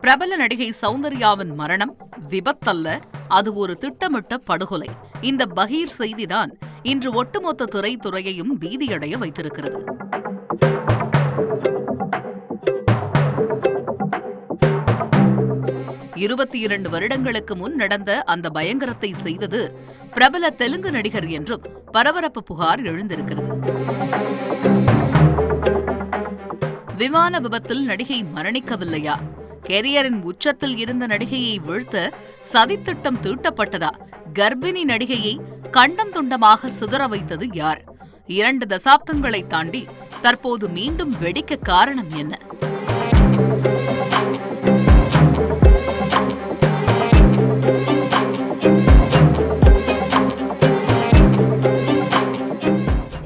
பிரபல நடிகை சௌந்தர்யாவின் மரணம் விபத்தல்ல, அது ஒரு திட்டமிட்ட படுகொலை. இந்த பகீர் செய்திதான் இன்று ஒட்டுமொத்த திரைத்துறையையும் பீதியடைய வைத்திருக்கிறது. இருபத்தி 22 வருடங்களுக்கு முன் நடந்த அந்த பயங்கரத்தை செய்தது பிரபல தெலுங்கு நடிகர் என்றும் பரபரப்பு புகார் எழுந்திருக்கிறது. விமான விபத்தில் நடிகை மரணிக்கவில்லையா? கெரியரின் உச்சத்தில் இருந்த நடிகையை வீழ்த்த சதித்திட்டம் தீட்டப்பட்டதா? கர்ப்பிணி நடிகையை கண்டம் துண்டமாக சிதற வைத்தது யார்? 2 தசாப்தங்களை தாண்டி தற்போது மீண்டும் வெடிக்க காரணம் என்ன?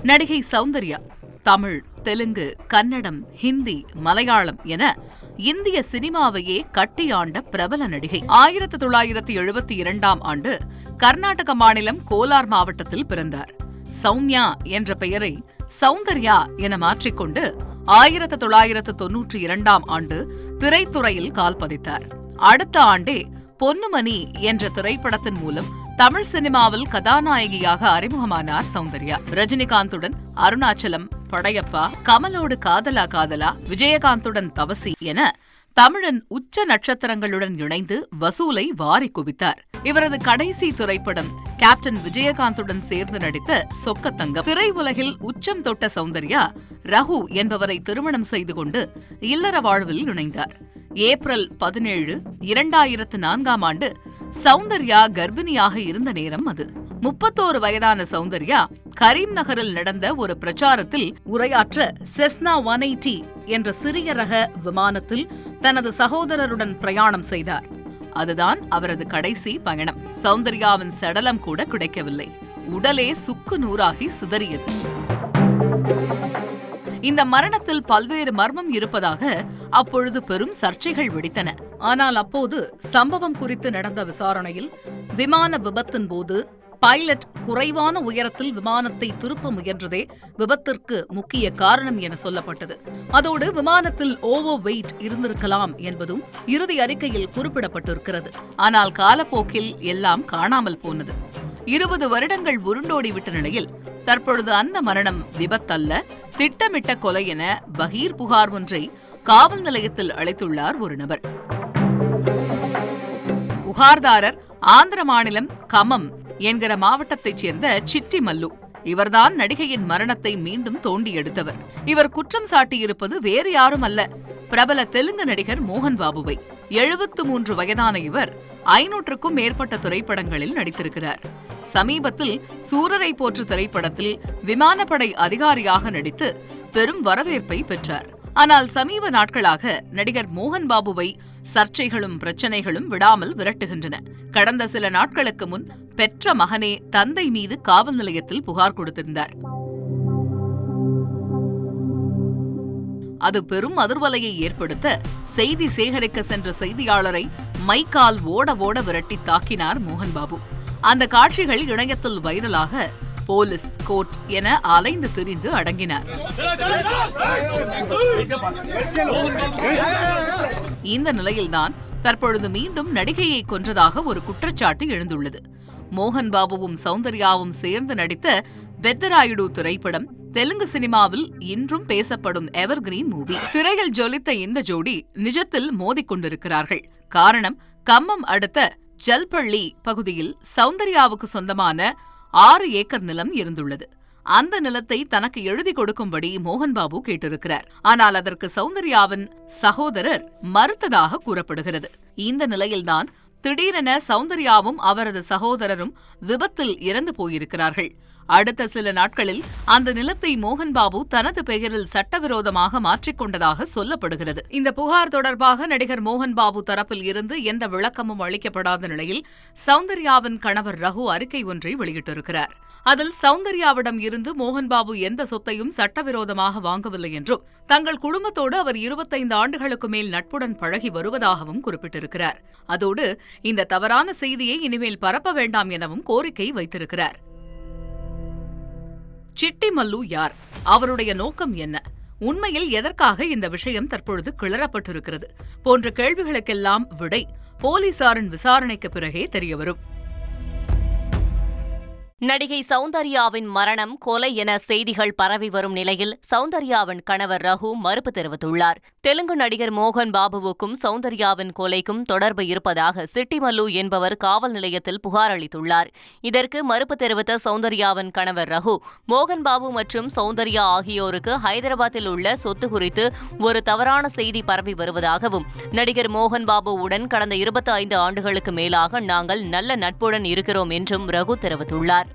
நடிகை சௌந்தர்யா தமிழ், தெலுங்கு, கன்னடம், ஹிந்தி, மலையாளம் என இந்திய சினிமாவையே கட்டியாண்ட பிரபல நடிகை. 1972ஆம் ஆண்டு கர்நாடக மாநிலம் கோலார் மாவட்டத்தில் பிறந்தார். சௌமியா என்ற பெயரை சௌந்தர்யா என மாற்றிக்கொண்டு 1992ஆம் ஆண்டு திரைத்துறையில் கால் பதித்தார். அடுத்த ஆண்டே பொன்னுமணி என்ற திரைப்படத்தின் மூலம் தமிழ் சினிமாவில் கதாநாயகியாக அறிமுகமானார் சௌந்தர்யா. ரஜினிகாந்துடன் அருணாச்சலம், படையப்பா, கமலோடு காதலா காதலா, விஜயகாந்துடன் தவசி என தமிழின் உச்ச நட்சத்திரங்களுடன் இணைந்து வசூலை வாரி குவித்தார். இவரது கடைசி திரைப்படம் கேப்டன் விஜயகாந்துடன் சேர்ந்து நடித்த சொக்கத்தங்கம். திரையுலகில் உச்சம் தொட்ட சௌந்தர்யா ரகு என்பவரை திருமணம் செய்து கொண்டு இல்லற வாழ்வில் இணைந்தார். ஏப்ரல் 17, 2004ஆம் ஆண்டு சௌந்தர்யா கர்ப்பிணியாக இருந்த நேரம் அது. 31 வயதான சௌந்தர்யா கரீம் நகரில் நடந்த ஒரு பிரச்சாரத்தில் உரையாற்ற செஸ்னா 180 என்ற சிறிய ரக விமானத்தில் தனது சகோதரருடன் பிரயாணம் செய்தார். அதுதான் அவரது கடைசி பயணம். சௌந்தர்யாவின் சடலம் கூட கிடைக்கவில்லை. உடலே சுக்கு நூறாகி சிதறியது. இந்த மரணத்தில் பல்வேறு மர்மம் இருப்பதாக அப்பொழுது பெரும் சர்ச்சைகள் வெடித்தன. ஆனால் அப்போது சம்பவம் குறித்து நடந்த விசாரணையில் விமான விபத்தின் போது பைலட் குறைவான உயரத்தில் விமானத்தை திருப்ப முயன்றதே விபத்திற்கு முக்கிய காரணம் என சொல்லப்பட்டது. அதோடு விமானத்தில் ஓவர் வெயிட் இருந்திருக்கலாம் என்பதும் இறுதி அறிக்கையில் குறிப்பிடப்பட்டிருக்கிறது. ஆனால் காலப்போக்கில் எல்லாம் காணாமல் போனது. 20 வருடங்கள் உருண்டோடிவிட்ட நிலையில் தற்பொழுது அந்த மரணம் விபத்தல்ல, திட்டமிட்ட கொலை என பகீர் புகார் ஒன்றை காவல் நிலையத்தில் அளித்துள்ளார் ஒரு நபர். புகார்தாரர் ஆந்திர மாநிலம் கமம் என்கிற மாவட்டத்தைச் சேர்ந்த சிட்டி மல்லு. இவர்தான் நடிகையின் மரணத்தை மீண்டும் தோண்டி எடுத்தவர். இவர் குற்றம் சாட்டியிருப்பது வேறு யாரும் அல்ல, பிரபல தெலுங்கு நடிகர் மோகன் பாபுவை. 73 வயதான இவர் 500க்கும் மேற்பட்ட திரைப்படங்களில் நடித்திருக்கிறார். சமீபத்தில் சூரரை போற்று திரைப்படத்தில் விமானப்படை அதிகாரியாக நடித்து பெரும் வரவேற்பை பெற்றார். ஆனால் சமீப நாட்களாக நடிகர் மோகன் பாபுவை சர்ச்சைகளும் பிரச்சனைகளும் விடாமல் விரட்டுகின்றன. கடந்த சில நாட்களுக்கு முன் பெற்ற மகனே தந்தை மீது காவல் நிலையத்தில் புகார் கொடுத்திருந்தார். அது பெரும் அதிர்வலையை ஏற்படுத்த செய்தி சேகரிக்க சென்ற செய்தியாளரை மைக்கால் ஓட ஓட விரட்டி தாக்கினார் மோகன் பாபு. அந்த காட்சிகள் இணையத்தில் வைரலாக போலீஸ், கோர்ட் என அலைந்து திரிந்து அடங்கினார். இந்த நிலையில்தான் தற்பொழுது மீண்டும் நடிகையை கொன்றதாக ஒரு குற்றச்சாட்டு எழுந்துள்ளது. மோகன் பாபுவும் சௌந்தர்யாவும் சேர்ந்து நடித்த பெத்தராயுடு திரைப்படம் தெலுங்கு சினிமாவில் இன்றும் பேசப்படும் எவர்கிரீன் மூவி. திரையில் ஜொலித்த இந்த ஜோடி நிஜத்தில் மோதிக்கொண்டிருக்கிறார்கள். காரணம், கம்மம் அடுத்த ஜல்பள்ளி பகுதியில் சௌந்தர்யாவுக்கு சொந்தமான 6 ஏக்கர் நிலம் இருந்துள்ளது. அந்த நிலத்தை தனக்கு எழுதி கொடுக்கும்படி மோகன் பாபு கேட்டிருக்கிறார். ஆனால் அதற்கு சௌந்தர்யாவின் சகோதரர் மறுத்ததாக கூறப்படுகிறது. இந்த நிலையில்தான் திடீரென சௌந்தர்யாவும் அவரது சகோதரரும் விபத்தில் இறந்து போயிருக்கிறார்கள். அடுத்த சில நாட்களில் அந்த நிலத்தை மோகன் பாபு தனது பெயரில் சட்டவிரோதமாக மாற்றிக்கொண்டதாக சொல்லப்படுகிறது. இந்த புகார் தொடர்பாக நடிகர் மோகன் பாபு தரப்பில் இருந்து எந்த விளக்கமும் அளிக்கப்படாத நிலையில் சௌந்தர்யாவின் கணவர் ரகு அறிக்கை ஒன்றை வெளியிட்டிருக்கிறார். அதில் சௌந்தர்யாவிடம் இருந்து மோகன் பாபு எந்த சொத்தையும் சட்டவிரோதமாக வாங்கவில்லை என்றும் தங்கள் குடும்பத்தோடு அவர் 25 ஆண்டுகளுக்கு மேல் நட்புடன் பழகி வருவதாகவும் குறிப்பிட்டிருக்கிறார். அதோடு இந்த தவறான செய்தியை இனிமேல் பரப்ப வேண்டாம் எனவும் கோரிக்கை வைத்திருக்கிறார். சிட்டி மல்லு யார்? அவருடைய நோக்கம் என்ன? உண்மையில் எதற்காக இந்த விஷயம் தற்பொழுது கிளறப்பட்டிருக்கிறது போன்ற கேள்விகளுக்கெல்லாம் விடை போலீசாரின் விசாரணைக்கு பிறகே தெரியவரும். நடிகை சௌந்தர்யாவின் மரணம் கொலை என செய்திகள் பரவி வரும் நிலையில் சௌந்தர்யாவின் கணவர் ரகு மறுப்பு தெரிவித்துள்ளார். தெலுங்கு நடிகர் மோகன் பாபுவுக்கும் சௌந்தர்யாவின் கொலைக்கும் தொடர்பு இருப்பதாக சிட்டிமல்லு என்பவர் காவல் நிலையத்தில் புகார் அளித்துள்ளார். இதற்கு மறுப்பு தெரிவித்த சௌந்தர்யாவின் கணவர் ரகு, மோகன் பாபு மற்றும் சௌந்தர்யா ஆகியோருக்கு ஹைதராபாத்தில் உள்ள சொத்து குறித்து ஒரு தவறான செய்தி பரவி வருவதாகவும், நடிகர் மோகன் பாபுவுடன் கடந்த 25 ஆண்டுகளுக்கு மேலாக நாங்கள் நல்ல நட்புடன் இருக்கிறோம் என்றும் ரகு தெரிவித்துள்ளார்.